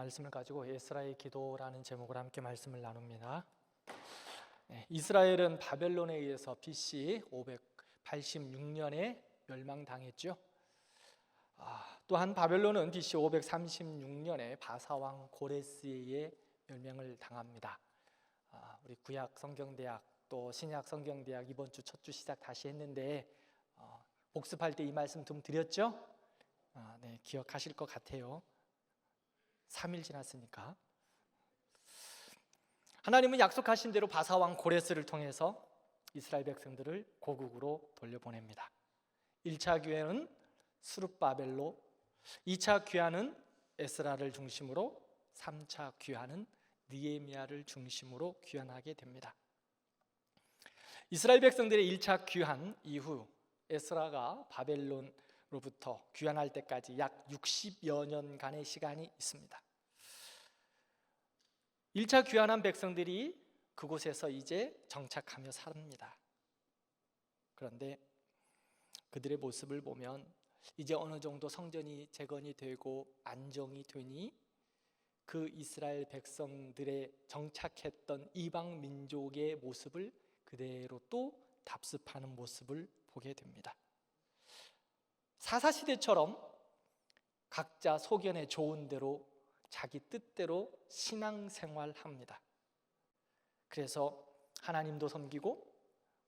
말씀을 가지고 에스라의 기도라는 제목으로 함께 말씀을 나눕니다. 이스라엘은 바벨론에 의해서 BC 586년에 멸망당했죠. 또한 바벨론은 BC 536년에 바사왕 고레스에 의해 멸망을 당합니다. 우리 구약 성경대학 또 신약 성경대학 이번 주 첫 주 시작 다시 했는데 복습할 때 이 말씀 좀 드렸죠? 네, 기억하실 것 같아요. 3일 지났으니까. 하나님은 약속하신 대로 바사왕 고레스를 통해서 이스라엘 백성들을 고국으로 돌려보냅니다. 1차 귀환은 스룹바벨로, 2차 귀환은 에스라를 중심으로, 3차 귀환은 느헤미야를 중심으로 귀환하게 됩니다. 이스라엘 백성들의 1차 귀환 이후 에스라가 바벨론으로부터 귀환할 때까지 약 60여 년간의 시간이 있습니다. 1차 귀환한 백성들이 그곳에서 이제 정착하며 삽니다. 그런데 그들의 모습을 보면 이제 어느 정도 성전이 재건이 되고 안정이 되니 그 이스라엘 백성들의 정착했던 이방 민족의 모습을 그대로 또 답습하는 모습을 보게 됩니다. 사사시대처럼 각자 소견에 좋은 대로 자기 뜻대로 신앙생활합니다. 그래서 하나님도 섬기고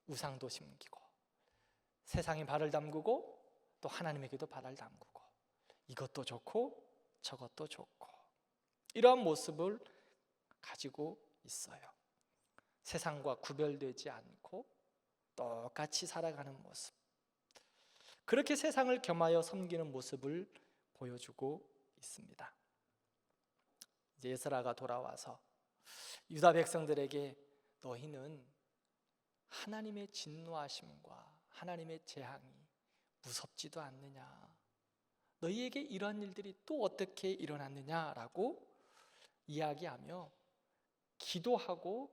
우상도 섬기고 세상에 발을 담그고 또 하나님에게도 발을 담그고 이것도 좋고 저것도 좋고 이러한 모습을 가지고 있어요. 세상과 구별되지 않고 똑같이 살아가는 모습, 그렇게 세상을 겸하여 섬기는 모습을 보여주고 있습니다. 이제 에스라가 돌아와서 유다 백성들에게 너희는 하나님의 진노하심과 하나님의 재앙이 무섭지도 않느냐, 너희에게 이런 일들이 또 어떻게 일어났느냐라고 이야기하며 기도하고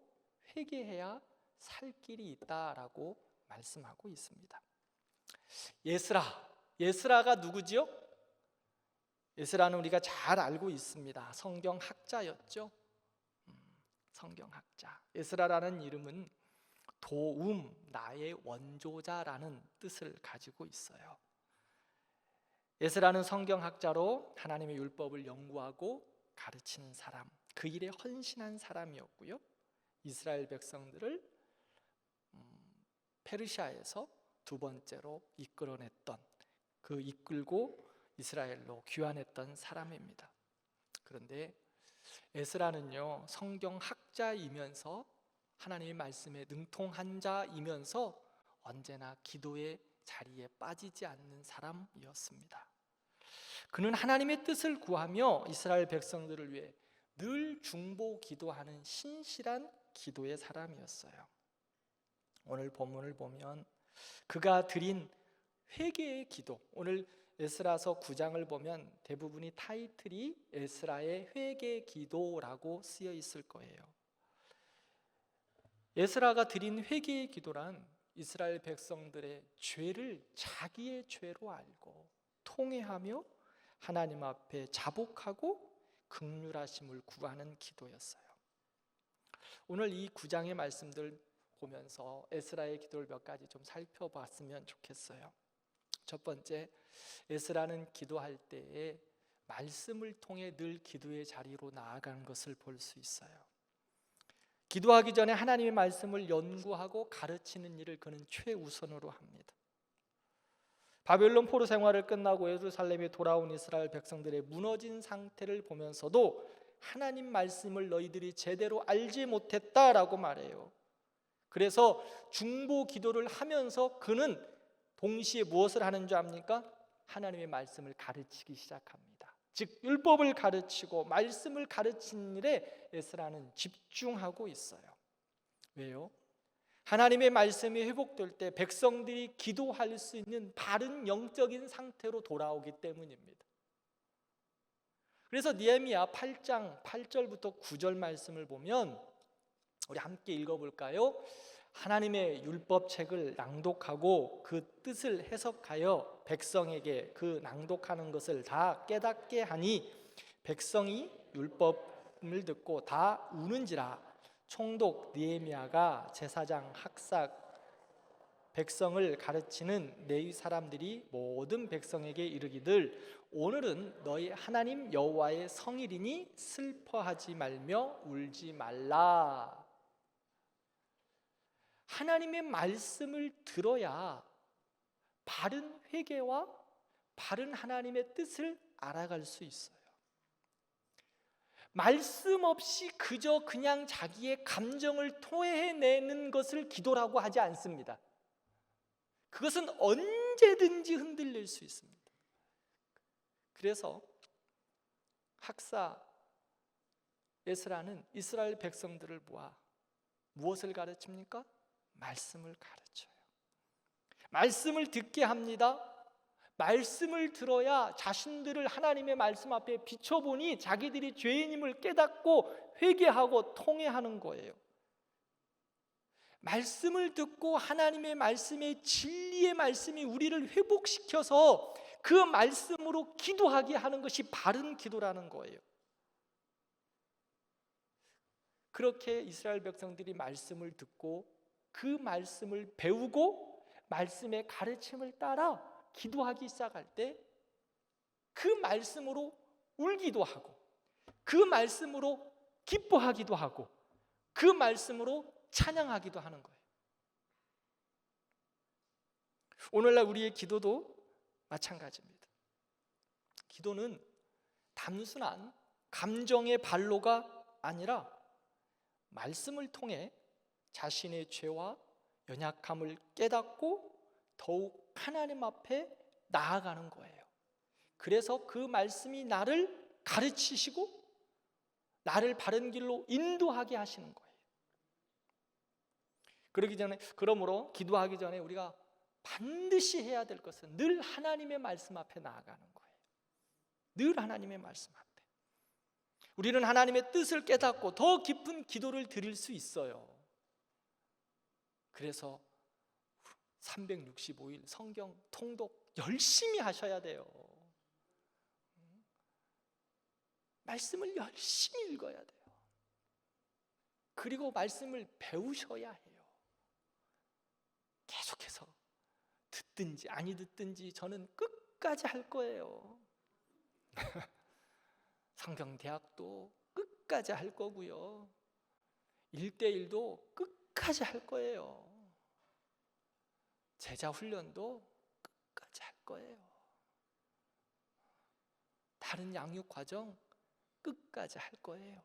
회개해야 살 길이 있다라고 말씀하고 있습니다. 예스라가 누구지요? 에스라는 우리가 잘 알고 있습니다. 성경학자였죠. 성경학자. 에스라라는 이름은 도움, 나의 원조자라는 뜻을 가지고 있어요. 에스라는 성경학자로 하나님의 율법을 연구하고 가르치는 사람, 그 일에 헌신한 사람이었고요. 이스라엘 백성들을 페르시아에서 두 번째로 이끌어냈던, 그 이끌고 이스라엘로 귀환했던 사람입니다. 그런데 에스라는요, 성경학자이면서 하나님의 말씀에 능통한 자이면서 언제나 기도의 자리에 빠지지 않는 사람이었습니다. 그는 하나님의 뜻을 구하며 이스라엘 백성들을 위해 늘 중보 기도하는 신실한 기도의 사람이었어요. 오늘 본문을 보면 그가 드린 회개의 기도, 오늘 에스라서 9장을 보면 대부분이 타이틀이 에스라의 회개 기도라고 쓰여 있을 거예요. 에스라가 드린 회개의 기도란 이스라엘 백성들의 죄를 자기의 죄로 알고 통회하며 하나님 앞에 자복하고 긍휼하심을 구하는 기도였어요. 오늘 이 9장의 말씀들 보면서 에스라의 기도를 몇 가지 좀 살펴봤으면 좋겠어요. 첫 번째, 에스라는 기도할 때에 말씀을 통해 늘 기도의 자리로 나아가는 것을 볼 수 있어요. 기도하기 전에 하나님의 말씀을 연구하고 가르치는 일을 그는 최우선으로 합니다. 바벨론 포로 생활을 끝나고 예루살렘에 돌아온 이스라엘 백성들의 무너진 상태를 보면서도 하나님 말씀을 너희들이 제대로 알지 못했다라고 말해요. 그래서 중보 기도를 하면서 그는 동시에 무엇을 하는 줄 압니까? 하나님의 말씀을 가르치기 시작합니다. 즉 율법을 가르치고 말씀을 가르치는 일에 에스라는 집중하고 있어요. 왜요? 하나님의 말씀이 회복될 때 백성들이 기도할 수 있는 바른 영적인 상태로 돌아오기 때문입니다. 그래서 느헤미야 8장 8절부터 9절 말씀을 보면 우리 함께 읽어볼까요? 하나님의 율법책을 낭독하고 그 뜻을 해석하여 백성에게 그 낭독하는 것을 다 깨닫게 하니 백성이 율법을 듣고 다 우는지라. 총독 느헤미야가 제사장 학삭 백성을 가르치는 레위 사람들이 모든 백성에게 이르기를 오늘은 너희 하나님 여호와의 성일이니 슬퍼하지 말며 울지 말라. 하나님의 말씀을 들어야 바른 회개와 바른 하나님의 뜻을 알아갈 수 있어요. 말씀 없이 그냥 자기의 감정을 토해내는 것을 기도라고 하지 않습니다. 그것은 언제든지 흔들릴 수 있습니다. 그래서 학사 에스라는 이스라엘 백성들을 모아 무엇을 가르칩니까? 말씀을 가르쳐요. 말씀을 듣게 합니다. 말씀을 들어야 자신들을 하나님의 말씀 앞에 비춰보니 자기들이 죄인임을 깨닫고 회개하고 통회하는 거예요. 말씀을 듣고 하나님의 말씀의 진리의 말씀이 우리를 회복시켜서 그 말씀으로 기도하게 하는 것이 바른 기도라는 거예요. 그렇게 이스라엘 백성들이 말씀을 듣고 그 말씀을 배우고 말씀의 가르침을 따라 기도하기 시작할 때 그 말씀으로 울기도 하고 그 말씀으로 기뻐하기도 하고 그 말씀으로 찬양하기도 하는 거예요. 오늘날 우리의 기도도 마찬가지입니다. 기도는 단순한 감정의 발로가 아니라 말씀을 통해 자신의 죄와 연약함을 깨닫고 더욱 하나님 앞에 나아가는 거예요. 그래서 그 말씀이 나를 가르치시고 나를 바른 길로 인도하게 하시는 거예요. 그러므로 기도하기 전에 우리가 반드시 해야 될 것은 늘 하나님의 말씀 앞에 나아가는 거예요. 늘 하나님의 말씀 앞에. 우리는 하나님의 뜻을 깨닫고 더 깊은 기도를 드릴 수 있어요. 그래서 365일 성경 통독 열심히 하셔야 돼요. 말씀을 열심히 읽어야 돼요. 그리고 말씀을 배우셔야 해요. 계속해서 듣든지 아니 듣든지 저는 끝까지 할 거예요. 성경대학도 끝까지 할 거고요. 1대1도 끝까지 할 거예요. 제자 훈련도 끝까지 할 거예요. 다른 양육 과정 끝까지 할 거예요.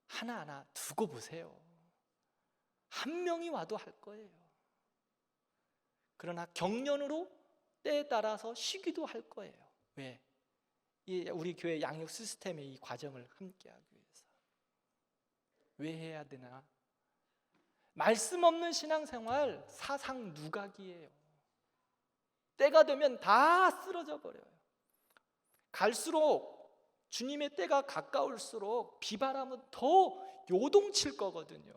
하나하나 두고 보세요. 한 명이 와도 할 거예요. 그러나 경련으로 때에 따라서 쉬기도 할 거예요. 왜? 우리 교회 양육 시스템의 이 과정을 함께하기 위해서. 왜 해야 되나? 말씀 없는 신앙생활 사상 누각이에요. 때가 되면 다 쓰러져 버려요. 갈수록 주님의 때가 가까울수록 비바람은 더 요동칠 거거든요.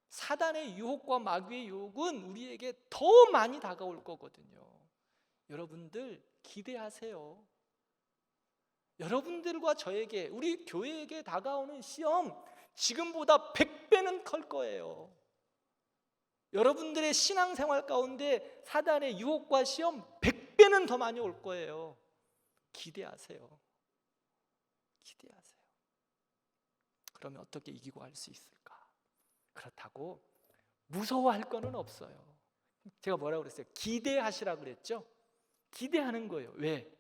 사단의 유혹과 마귀의 유혹은 우리에게 더 많이 다가올 거거든요. 여러분들 기대하세요. 여러분들과 저에게, 우리 교회에게 다가오는 시험 지금보다 100배는 클 거예요. 여러분들의 신앙생활 가운데 사단의 유혹과 시험 100배는 더 많이 올 거예요. 기대하세요. 기대하세요. 그러면 어떻게 이기고 갈 수 있을까? 그렇다고 무서워할 거는 없어요. 제가 뭐라고 그랬어요? 기대하시라고 그랬죠? 기대하는 거예요. 왜?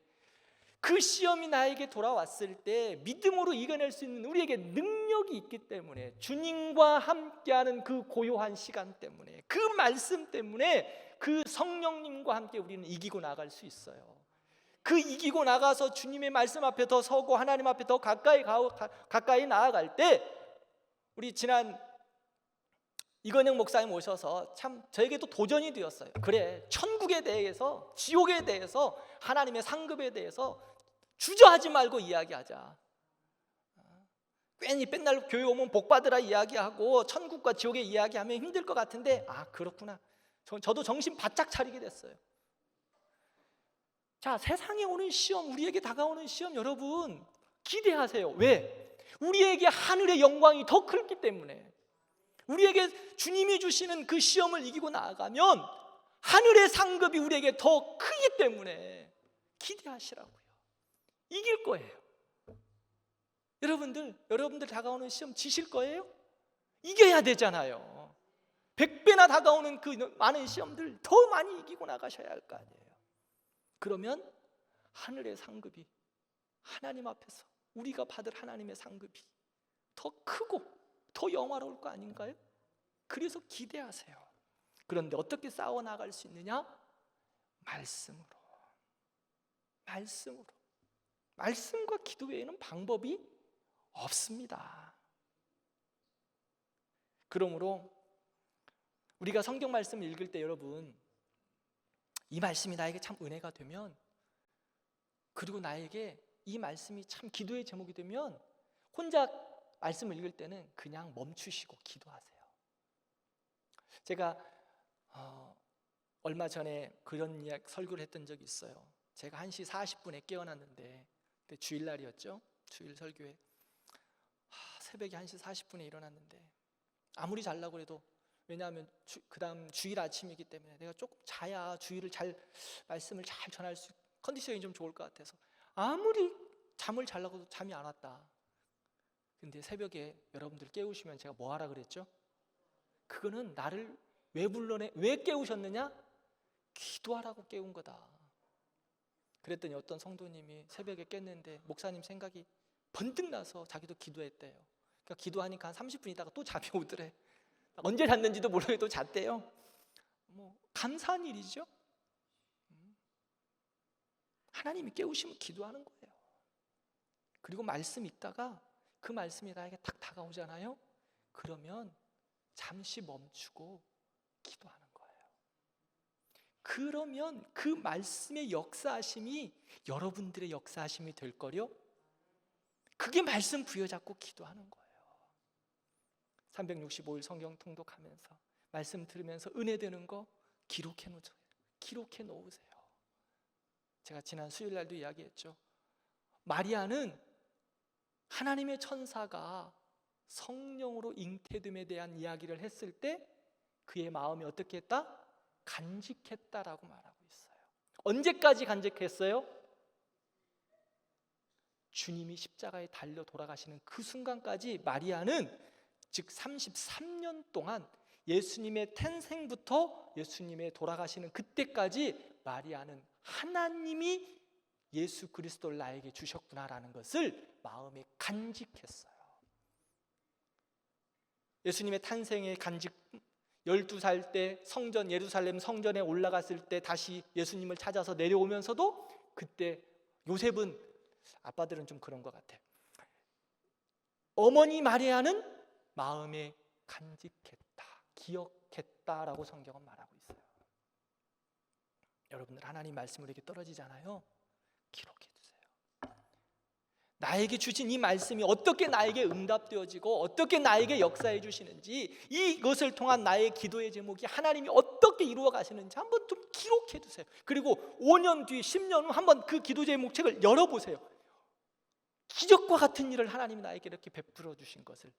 그 시험이 나에게 돌아왔을 때 믿음으로 이겨낼 수 있는 우리에게 능력이 있기 때문에, 주님과 함께하는 그 고요한 시간 때문에, 그 말씀 때문에, 그 성령님과 함께 우리는 이기고 나갈 수 있어요. 그 이기고 나가서 주님의 말씀 앞에 더 서고 하나님 앞에 더 가까이 나아갈 때, 우리 지난 이건영 목사님 오셔서 참 저에게도 도전이 되었어요. 그래, 천국에 대해서, 지옥에 대해서, 하나님의 상급에 대해서 주저하지 말고 이야기하자. 괜히 맨날 교회 오면 복 받으라 이야기하고 천국과 지옥의 이야기하면 힘들 것 같은데, 그렇구나. 저도 정신 바짝 차리게 됐어요. 자, 세상에 오는 시험, 우리에게 다가오는 시험, 여러분 기대하세요. 왜? 우리에게 하늘의 영광이 더 크기 때문에. 우리에게 주님이 주시는 그 시험을 이기고 나아가면 하늘의 상급이 우리에게 더 크기 때문에 기대하시라고요. 이길 거예요. 여러분들 다가오는 시험 지실 거예요? 이겨야 되잖아요. 100배나 다가오는 그 많은 시험들 더 많이 이기고 나가셔야 할 거 아니에요. 그러면 하늘의 상급이, 하나님 앞에서 우리가 받을 하나님의 상급이 더 크고 더 영화로울 거 아닌가요? 그래서 기대하세요. 그런데 어떻게 싸워 나갈 수 있느냐? 말씀으로. 말씀과 기도 외에는 방법이 없습니다. 그러므로 우리가 성경 말씀을 읽을 때 여러분, 이 말씀이 나에게 참 은혜가 되면, 그리고 나에게 이 말씀이 참 기도의 제목이 되면 혼자 말씀을 읽을 때는 그냥 멈추시고 기도하세요. 제가 얼마 전에 그런 설교를 했던 적이 있어요. 제가 1시 40분에 깨어났는데, 그때 주일날이었죠. 주일 설교회. 새벽에 1시 40분에 일어났는데 아무리 자려고 해도, 왜냐하면 그 다음 주일 아침이기 때문에 내가 조금 자야 주일을 말씀을 잘 전할 수, 컨디션이 좀 좋을 것 같아서 아무리 잠을 자려고 해도 잠이 안 왔다. 근데 새벽에 여러분들 깨우시면 제가 뭐 하라 그랬죠? 그거는 나를 왜 깨우셨느냐? 기도하라고 깨운 거다. 그랬더니 어떤 성도님이 새벽에 깼는데 목사님 생각이 번뜩 나서 자기도 기도했대요. 그러니까 기도하니까 한 30분 있다가 또 잠이 오더래. 언제 잤는지도 모르게 또 잤대요. 감사한 일이죠. 하나님이 깨우시면 기도하는 거예요. 그리고 말씀 읽다가 그 말씀이 나에게 딱 다가오잖아요. 그러면 잠시 멈추고 기도하는 거예요. 그러면 그 말씀의 역사하심이 여러분들의 역사하심이 될 거요. 그게 말씀 부여잡고 기도하는 거예요. 365일 성경 통독하면서 말씀 들으면서 은혜 되는 거 기록해 놓으세요. 제가 지난 수요일 날도 이야기했죠. 마리아는 하나님의 천사가 성령으로 잉태됨에 대한 이야기를 했을 때 그의 마음이 어떻게 했다? 간직했다라고 말하고 있어요. 언제까지 간직했어요? 주님이 십자가에 달려 돌아가시는 그 순간까지 마리아는, 즉 33년 동안 예수님의 탄생부터 예수님의 돌아가시는 그때까지 마리아는 하나님이 예수 그리스도를 나에게 주셨구나라는 것을 마음에 간직했어요. 예수님의 탄생의 간직, 12살 때 성전, 예루살렘 성전에 올라갔을 때 다시 예수님을 찾아서 내려오면서도 그때 요셉은, 아빠들은 좀 그런 것 같아요. 어머니 마리아는 마음에 간직했다, 기억했다라고 성경은 말하고 있어요. 여러분들 하나님 말씀으로 이렇게 떨어지잖아요. 기록해 두세요. 나에게 주신 이 말씀이 어떻게 나에게 응답되어지고 어떻게 나에게 역사해 주시는지, 이것을 통한 나의 기도의 제목이 하나님이 어떻게 이루어 가시는지 한번 좀 기록해 두세요. 그리고 5년 뒤, 10년 후 한번 그 기도 제목 책을 열어보세요. 기적과 같은 일을 하나님이 나에게 이렇게 베풀어 주신 것을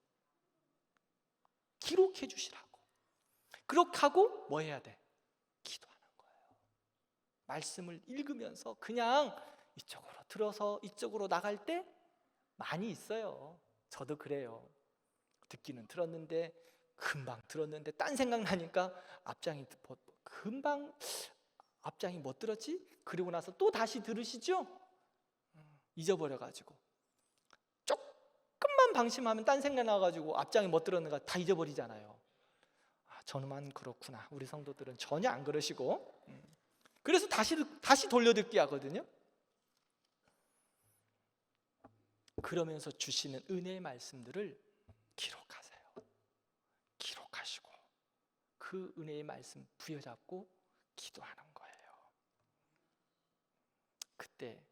기록해 주시라고. 그렇게 하고 뭐 해야 돼? 기도하는 거예요. 말씀을 읽으면서 그냥 이쪽으로 들어서 이쪽으로 나갈 때 많이 있어요. 저도 그래요. 듣기는 들었는데 금방 들었는데 딴 생각 나니까 금방 앞장이 못 들었지? 그리고 나서 또 다시 들으시죠? 잊어버려가지고 조금만 방심하면 딴 생각 나가지고 앞장이 못 들었는 거 다 잊어버리잖아요. 저만 그렇구나. 우리 성도들은 전혀 안 그러시고, 그래서 다시 돌려듣기 하거든요. 그러면서 주시는 은혜의 말씀들을 기록하세요. 기록하시고 그 은혜의 말씀 부여잡고 기도하는 거예요. 그때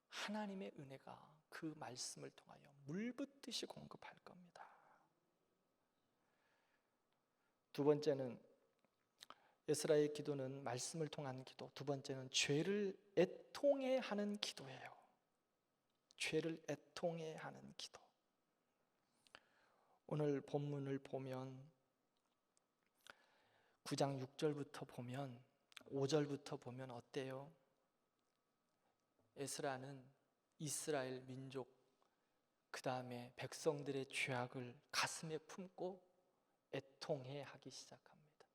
하나님의 은혜가 그 말씀을 통하여 물붓듯이 공급할 겁니다. 두 번째는, 에스라의 기도는 말씀을 통한 기도. 두 번째는 죄를 애통해 하는 기도예요. 죄를 애통해 하는 기도. 오늘 본문을 보면 9장 6절부터 보면 5절부터 보면 어때요? 에스라는 이스라엘 민족 그 다음에 백성들의 죄악을 가슴에 품고 애통해 하기 시작합니다.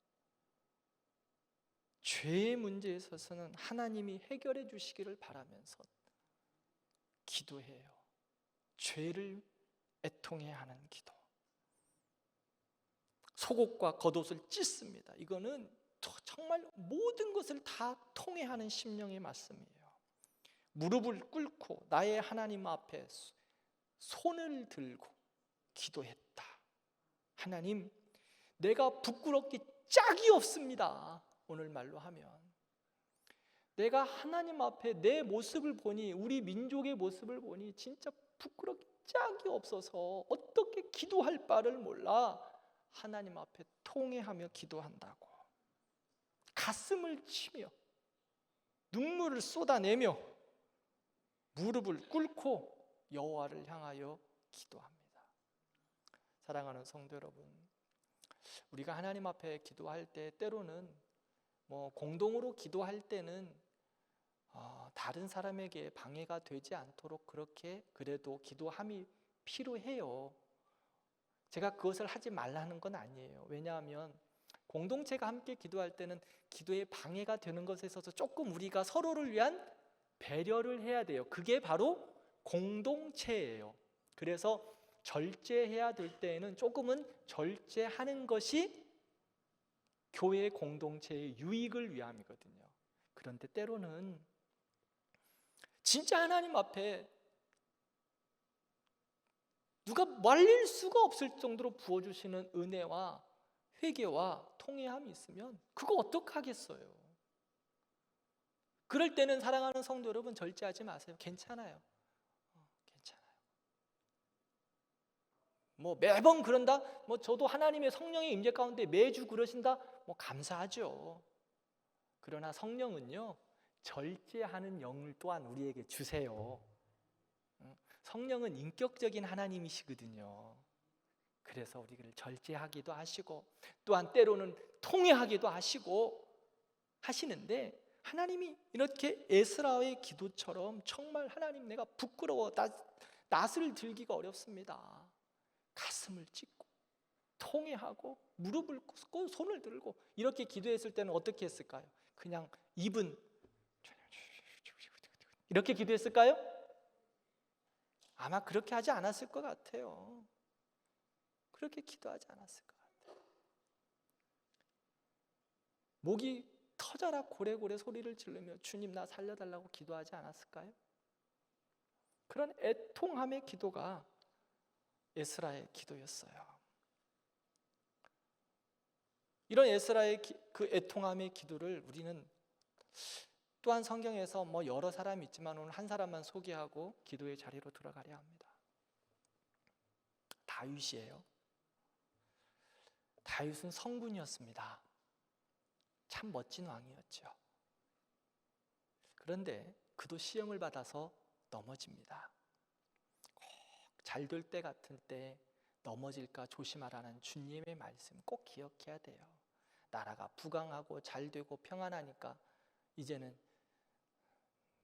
죄의 문제에 있어서는 하나님이 해결해 주시기를 바라면서 기도해요. 죄를 애통해 하는 기도. 속옷과 겉옷을 찢습니다. 이거는 정말 모든 것을 다 통해하는 심령의 말씀이에요. 무릎을 꿇고 나의 하나님 앞에 손을 들고 기도했다. 하나님, 내가 부끄럽기 짝이 없습니다. 오늘 말로 하면 내가 하나님 앞에 내 모습을 보니, 우리 민족의 모습을 보니 진짜 부끄럽기 짝이 없어서 어떻게 기도할 바를 몰라 하나님 앞에 통회하며 기도한다고. 가슴을 치며 눈물을 쏟아내며 무릎을 꿇고 여호와를 향하여 기도합니다. 사랑하는 성도 여러분, 우리가 하나님 앞에 기도할 때 때로는 공동으로 기도할 때는 다른 사람에게 방해가 되지 않도록 그렇게 그래도 기도함이 필요해요. 제가 그것을 하지 말라는 건 아니에요. 왜냐하면 공동체가 함께 기도할 때는 기도에 방해가 되는 것에 있어서 조금 우리가 서로를 위한 배려를 해야 돼요. 그게 바로 공동체예요. 그래서 절제해야 될 때에는 조금은 절제하는 것이 교회 공동체의 유익을 위함이거든요. 그런데 때로는 진짜 하나님 앞에 누가 말릴 수가 없을 정도로 부어주시는 은혜와 회개와 통회함이 있으면 그거 어떡하겠어요. 그럴 때는 사랑하는 성도 여러분, 절제하지 마세요. 괜찮아요. 괜찮아요. 매번 그런다? 저도 하나님의 성령의 임재 가운데 매주 그러신다? 감사하죠. 그러나 성령은요, 절제하는 영을 또한 우리에게 주세요. 성령은 인격적인 하나님이시거든요. 그래서 우리를 절제하기도 하시고 또한 때로는 통회하기도 하시는데, 하나님이 이렇게 에스라의 기도처럼 정말 하나님, 내가 부끄러워 낯을 들기가 어렵습니다. 가슴을 찢고 통회하고 무릎을 꿇고 손을 들고 이렇게 기도했을 때는 어떻게 했을까요? 그냥 입은 이렇게 기도했을까요? 아마 그렇게 하지 않았을 것 같아요. 그렇게 기도하지 않았을 것 같아요. 목이 터져라 고래고래 소리를 지르며 주님 나 살려달라고 기도하지 않았을까요? 그런 애통함의 기도가 에스라의 기도였어요. 이런 에스라의 그 애통함의 기도를 우리는 또한 성경에서 여러 사람이 있지만 오늘 한 사람만 소개하고 기도의 자리로 들어가려 합니다. 다윗이에요. 다윗은 성군이었습니다. 참 멋진 왕이었죠. 그런데 그도 시험을 받아서 넘어집니다. 잘 될 때 같은 때 넘어질까 조심하라는 주님의 말씀 꼭 기억해야 돼요. 나라가 부강하고 잘 되고 평안하니까 이제는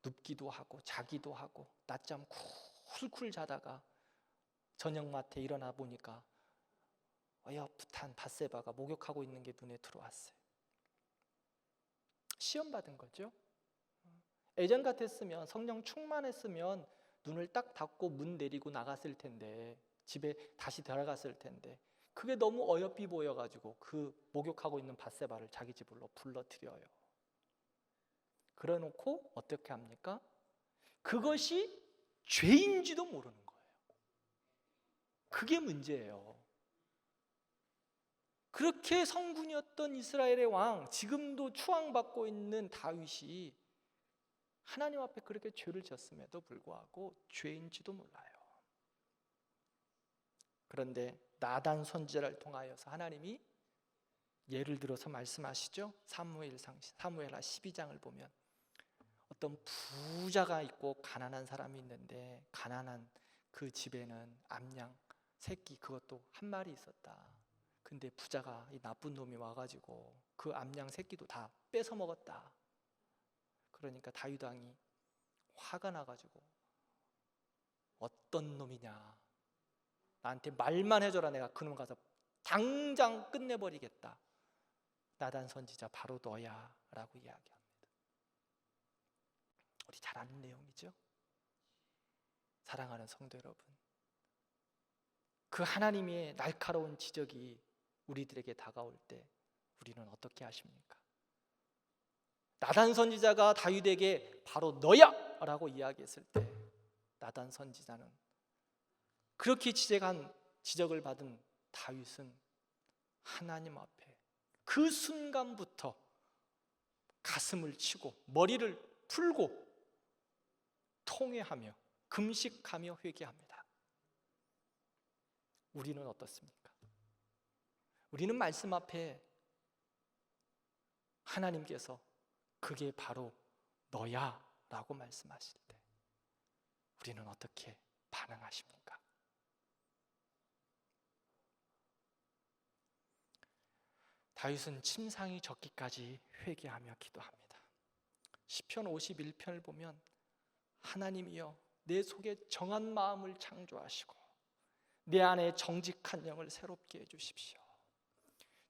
눕기도 하고 자기도 하고 낮잠 쿨쿨 자다가 저녁마트에 일어나 보니까 어여풋한 밧세바가 목욕하고 있는 게 눈에 들어왔어요. 시험 받은 거죠. 예전 같았으면, 성령 충만했으면 눈을 딱 닫고 문 내리고 나갔을 텐데, 집에 다시 들어갔을 텐데, 그게 너무 어여삐 보여가지고 그 목욕하고 있는 밧세바를 자기 집으로 불러들여요. 그래놓고 어떻게 합니까? 그것이 죄인지도 모르는 거예요. 그게 문제예요. 그렇게 성군이었던 이스라엘의 왕, 지금도 추앙받고 있는 다윗이 하나님 앞에 그렇게 죄를 지었음에도 불구하고 죄인지도 몰라요. 그런데 나단 선지자를 통하여서 하나님이 예를 들어서 말씀하시죠. 사무엘하 12장을 보면 어떤 부자가 있고 가난한 사람이 있는데, 가난한 그 집에는 암양 새끼 그것도 한 마리 있었다. 근데 부자가, 이 나쁜 놈이 와가지고 그 암양 새끼도 다 뺏어 먹었다. 그러니까 다윗 왕이 화가 나가지고, 어떤 놈이냐, 나한테 말만 해줘라, 내가 그놈 가서 당장 끝내버리겠다. 나단 선지자 바로 너야 라고 이야기합니다. 우리 잘 아는 내용이죠. 사랑하는 성도 여러분, 그 하나님의 날카로운 지적이 우리들에게 다가올 때 우리는 어떻게 하십니까? 나단 선지자가 다윗에게 바로 너야 라고 이야기했을 때, 나단 선지자는, 그렇게 지적을 받은 다윗은 하나님 앞에 그 순간부터 가슴을 치고 머리를 풀고 통회하며 금식하며 회개합니다. 우리는 어떻습니까? 우리는 말씀 앞에 하나님께서 그게 바로 너야 라고 말씀하실 때 우리는 어떻게 반응하십니까? 다윗은 침상이 젖기까지 회개하며 기도합니다. 시편 51편을 보면, 하나님이여 내 속에 정한 마음을 창조하시고 내 안에 정직한 영을 새롭게 해주십시오.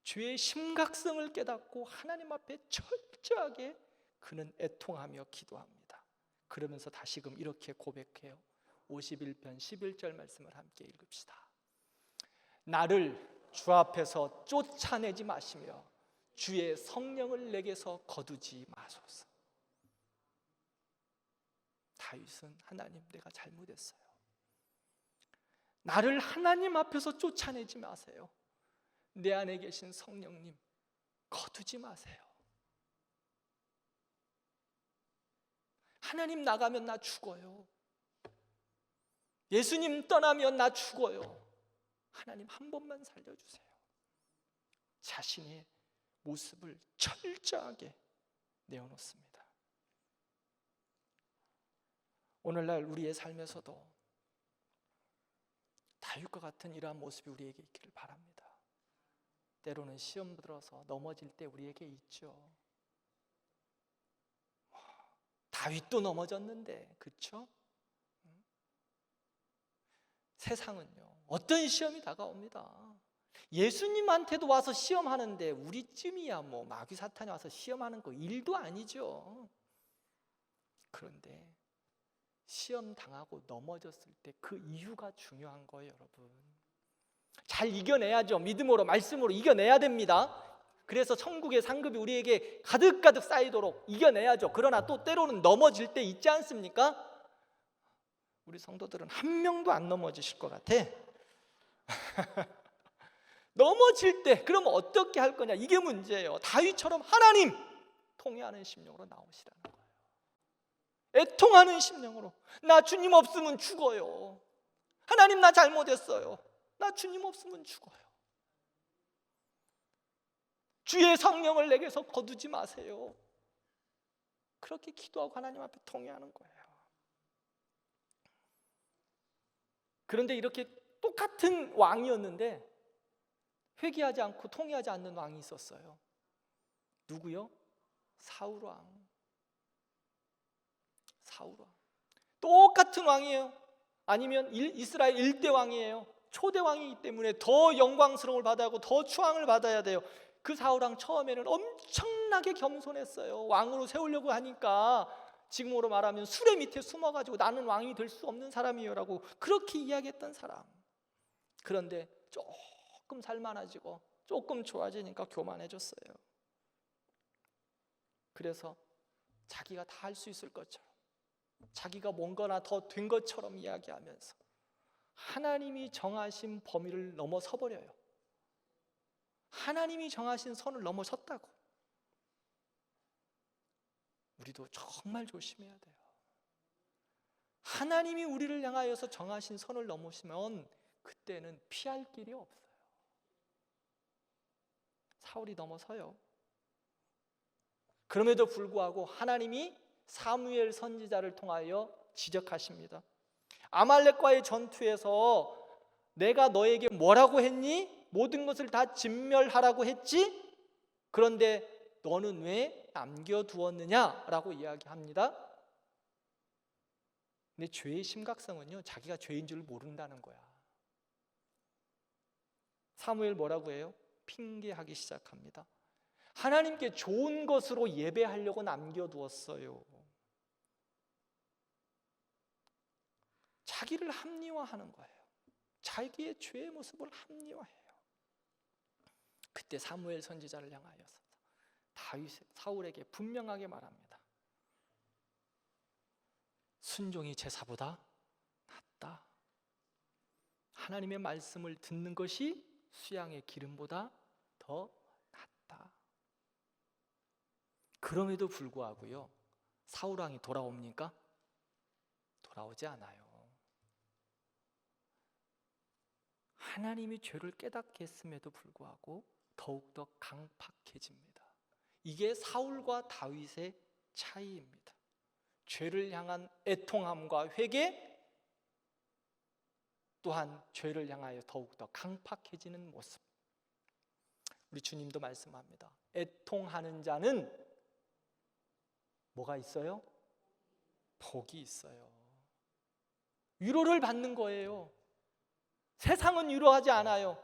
죄의 심각성을 깨닫고 하나님 앞에 철저하게 그는 애통하며 기도합니다. 그러면서 다시금 이렇게 고백해요. 51편 11절 말씀을 함께 읽읍시다. 나를 주 앞에서 쫓아내지 마시며 주의 성령을 내게서 거두지 마소서. 다윗은, 하나님 내가 잘못했어요. 나를 하나님 앞에서 쫓아내지 마세요. 내 안에 계신 성령님 거두지 마세요. 하나님 나가면 나 죽어요. 예수님 떠나면 나 죽어요. 하나님 한 번만 살려주세요. 자신의 모습을 철저하게 내어놓습니다. 오늘날 우리의 삶에서도 다윗과 같은 이러한 모습이 우리에게 있기를 바랍니다. 때로는 시험 들어서 넘어질 때 우리에게 있죠. 다윗도 넘어졌는데, 그렇죠? 세상은요, 어떤 시험이 다가옵니다. 예수님한테도 와서 시험하는데 우리쯤이야 뭐 마귀 사탄이 와서 시험하는 거 일도 아니죠. 그런데 시험 당하고 넘어졌을 때 그 이유가 중요한 거예요, 여러분. 잘 이겨내야죠. 믿음으로, 말씀으로 이겨내야 됩니다. 그래서 천국의 상급이 우리에게 가득가득 쌓이도록 이겨내야죠. 그러나 또 때로는 넘어질 때 있지 않습니까? 우리 성도들은 한 명도 안 넘어지실 것 같아. 넘어질 때 그러면 어떻게 할 거냐, 이게 문제예요. 다윗처럼 하나님 통회하는 심령으로 나오시라는 거예요. 애통하는 심령으로, 나 주님 없으면 죽어요. 하나님 나 잘못했어요. 나 주님 없으면 죽어요. 주의 성령을 내게서 거두지 마세요. 그렇게 기도하고 하나님 앞에 통회하는 거예요. 그런데 이렇게 똑같은 왕이었는데 회개하지 않고 통회하지 않는 왕이 있었어요. 누구요? 사울 왕. 사울 왕. 똑같은 왕이에요. 아니면 이스라엘 1대 왕이에요. 초대 왕이기 때문에 더 영광스러움을 받아야 하고 더 추앙을 받아야 돼요. 그 사울 왕 처음에는 엄청나게 겸손했어요. 왕으로 세우려고 하니까 지금으로 말하면 수레 밑에 숨어가지고 나는 왕이 될 수 없는 사람이에요 라고 그렇게 이야기했던 사람. 그런데 조금 살만해지고 조금 좋아지니까 교만해졌어요. 그래서 자기가 다 할 수 있을 것처럼, 자기가 뭔가나 더 된 것처럼 이야기하면서 하나님이 정하신 범위를 넘어서 버려요. 하나님이 정하신 선을 넘어섰다고. 우리도 정말 조심해야 돼요. 하나님이 우리를 향하여서 정하신 선을 넘으시면 그때는 피할 길이 없어요. 사울이 넘어서요. 그럼에도 불구하고 하나님이 사무엘 선지자를 통하여 지적하십니다. 아말렉과의 전투에서 내가 너에게 뭐라고 했니? 모든 것을 다 진멸하라고 했지? 그런데 너는 왜 남겨두었느냐라고 이야기합니다. 근데 죄의 심각성은요, 자기가 죄인 줄 모른다는 거야. 사무엘 뭐라고 해요? 핑계하기 시작합니다. 하나님께 좋은 것으로 예배하려고 남겨두었어요. 자기를 합리화하는 거예요. 자기의 죄의 모습을 합리화해요. 그때 사무엘 선지자를 향하여서 사울에게 분명하게 말합니다. 순종이 제사보다 낫다. 하나님의 말씀을 듣는 것이 수양의 기름보다 더 낫다. 그럼에도 불구하고요, 사울 왕이 돌아옵니까? 돌아오지 않아요. 하나님이 죄를 깨닫게 했음에도 불구하고 더욱더 강팍해집니다. 이게 사울과 다윗의 차이입니다. 죄를 향한 애통함과 회개, 또한 죄를 향하여 더욱더 강팍해지는 모습. 우리 주님도 말씀합니다. 애통하는 자는 뭐가 있어요? 복이 있어요. 위로를 받는 거예요. 세상은 위로하지 않아요.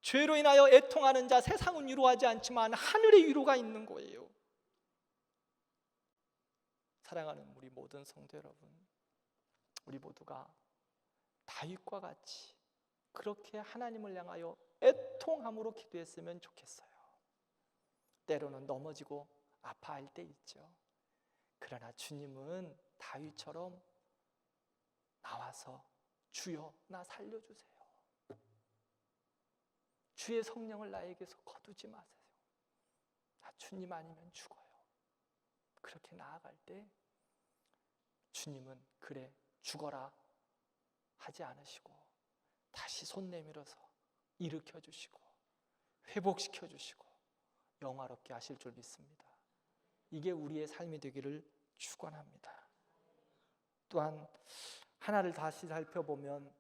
죄로 인하여 애통하는 자, 세상은 위로하지 않지만 하늘의 위로가 있는 거예요. 사랑하는 우리 모든 성도 여러분, 우리 모두가 다윗과 같이 그렇게 하나님을 향하여 애통함으로 기도했으면 좋겠어요. 때로는 넘어지고 아파할 때 있죠. 그러나 주님은 다윗처럼 나와서 주여 나 살려주세요. 주의 성령을 나에게서 거두지 마세요. 나 주님 아니면 죽어요. 그렇게 나아갈 때 주님은 그래 죽어라 하지 않으시고 다시 손 내밀어서 일으켜 주시고 회복시켜 주시고 영화롭게 하실 줄 믿습니다. 이게 우리의 삶이 되기를 축원합니다. 또한 하나를 다시 살펴보면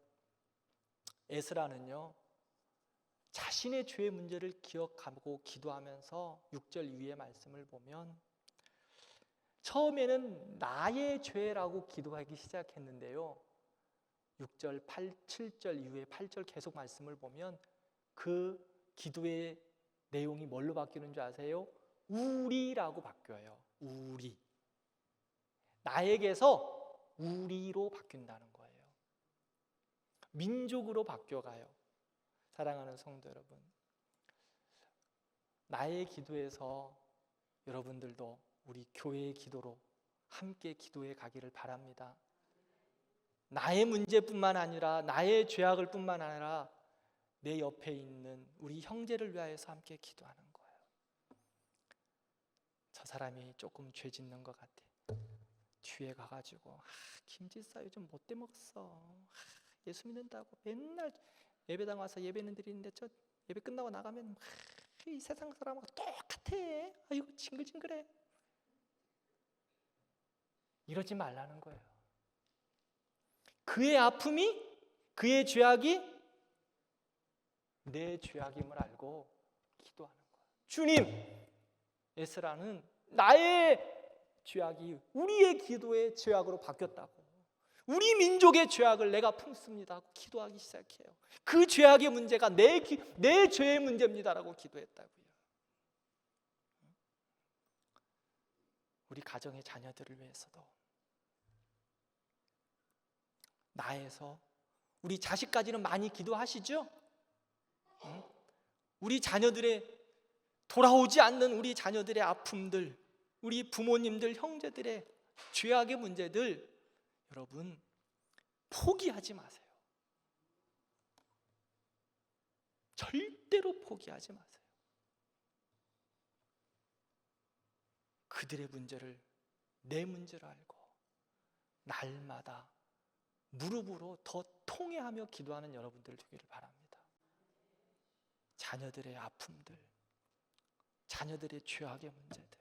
에스라는요, 자신의 죄의 문제를 기억하고 기도하면서 6절 이후의 말씀을 보면 처음에는 나의 죄라고 기도하기 시작했는데요, 6절, 7절 이후에 8절 계속 말씀을 보면 그 기도의 내용이 뭘로 바뀌는 줄 아세요? 우리라고 바뀌어요. 우리. 나에게서 우리로 바뀐다는 거예요. 민족으로 바뀌어가요. 사랑하는 성도 여러분, 나의 기도에서 여러분들도 우리 교회의 기도로 함께 기도해 가기를 바랍니다. 나의 문제뿐만 아니라 나의 죄악을 뿐만 아니라 내 옆에 있는 우리 형제를 위하여서 함께 기도하는 거예요. 저 사람이 조금 죄 짓는 것 같아. 뒤에 가가지고 김지사 요즘 못돼 먹었어. 예수 믿는다고 맨날 예배당 와서 예배는 드리는데 저 예배 끝나고 나가면 이 세상 사람하고 똑같아. 아이고 징글징글해. 이러지 말라는 거예요. 그의 아픔이, 그의 죄악이 내 죄악임을 알고 기도하는 거예요. 주님, 에스라는 나의 죄악이 우리의 기도의 죄악으로 바뀌었다고, 우리 민족의 죄악을 내가 품습니다 하고 기도하기 시작해요. 그 죄악의 문제가 내 죄의 문제입니다라고 기도했다고요. 우리 가정의 자녀들을 위해서도, 나에서 우리 자식까지는 많이 기도하시죠? 우리 자녀들의 돌아오지 않는 우리 자녀들의 아픔들, 우리 부모님들, 형제들의 죄악의 문제들, 여러분 포기하지 마세요. 절대로 포기하지 마세요. 그들의 문제를 내 문제로 알고 날마다 무릎으로 더 통회하며 기도하는 여러분들 되기를 바랍니다. 자녀들의 아픔들, 자녀들의 죄악의 문제들,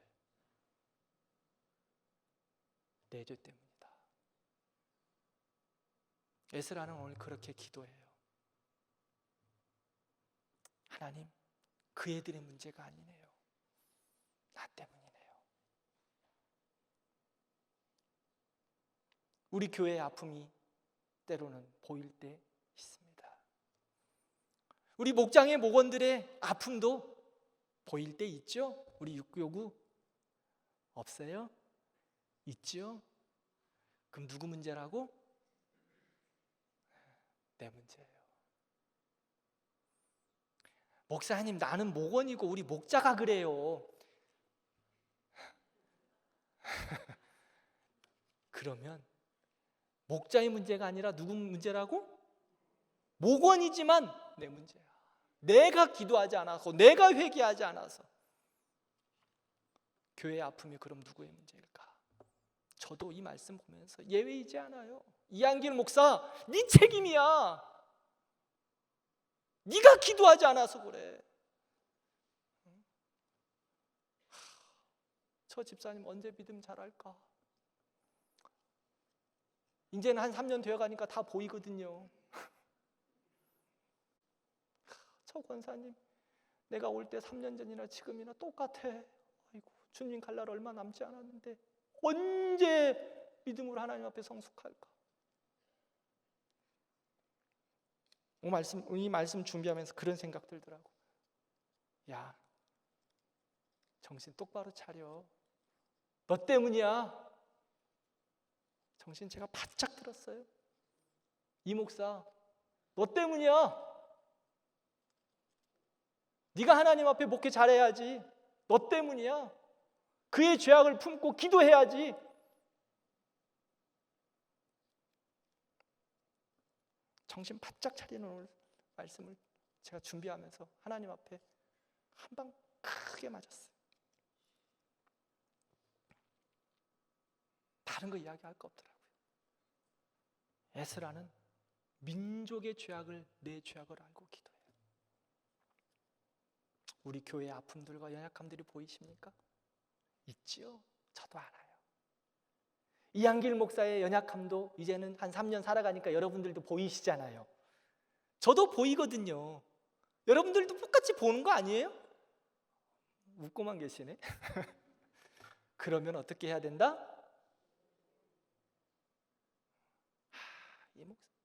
내 죄 때문이다. 에스라는 오늘 그렇게 기도해요. 하나님, 그 애들의 문제가 아니네요. 나 때문이네요. 우리 교회의 아픔이 때로는 보일 때 있습니다. 우리 목장의 목원들의 아픔도 보일 때 있죠? 우리 육교구 없어요? 있죠? 그럼 누구 문제라고? 내 문제예요. 목사님, 나는 목원이고 우리 목자가 그래요. 그러면 목자의 문제가 아니라 누구 문제라고? 목원이지만 내 문제야. 내가 기도하지 않아서, 내가 회개하지 않아서. 교회의 아픔이 그럼 누구의 문제일까? 저도 이 말씀 보면서 예외이지 않아요. 이한길 목사, 네 책임이야. 네가 기도하지 않아서 그래. 저 집사님 언제 믿음 잘할까? 이제는 한 3년 되어 가니까 다 보이거든요. 저 권사님, 내가 올 때 3년 전이나 지금이나 똑같아. 아이고, 주님 갈 날 얼마 남지 않았는데 언제 믿음으로 하나님 앞에 성숙할까? 이 말씀 준비하면서 그런 생각 들더라고. 야, 정신 똑바로 차려. 너 때문이야. 정신 제가 바짝 들었어요. 이 목사, 너 때문이야. 네가 하나님 앞에 목회 잘해야지. 너 때문이야. 그의 죄악을 품고 기도해야지. 정신 바짝 차리는 오늘 말씀을 제가 준비하면서 하나님 앞에 한 방 크게 맞았어요. 다른 거 이야기할 거 없더라고요. 에스라는 민족의 죄악을, 내 죄악을 알고 기도해요. 우리 교회의 아픔들과 연약함들이 보이십니까? 있지요. 저도 알아요. 이한길 목사의 연약함도 이제는 한 3년 살아가니까 여러분들도 보이시잖아요. 저도 보이거든요. 여러분들도 똑같이 보는 거 아니에요? 웃고만 계시네. 그러면 어떻게 해야 된다?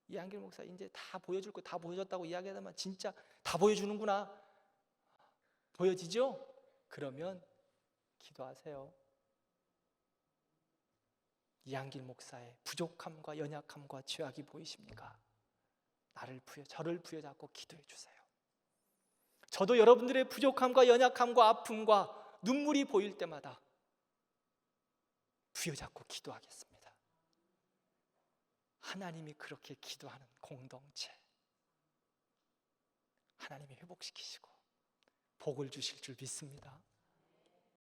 이한길 목사 이제 다 보여줄 거 다 보여줬다고 이야기하다만 진짜 다 보여주는구나. 보여지죠? 그러면 기도하세요. 이한길 목사의 부족함과 연약함과 죄악이 보이십니까? 저를 부여잡고 기도해 주세요. 저도 여러분들의 부족함과 연약함과 아픔과 눈물이 보일 때마다 부여잡고 기도하겠습니다. 하나님이 그렇게 기도하는 공동체, 하나님이 회복시키시고 복을 주실 줄 믿습니다.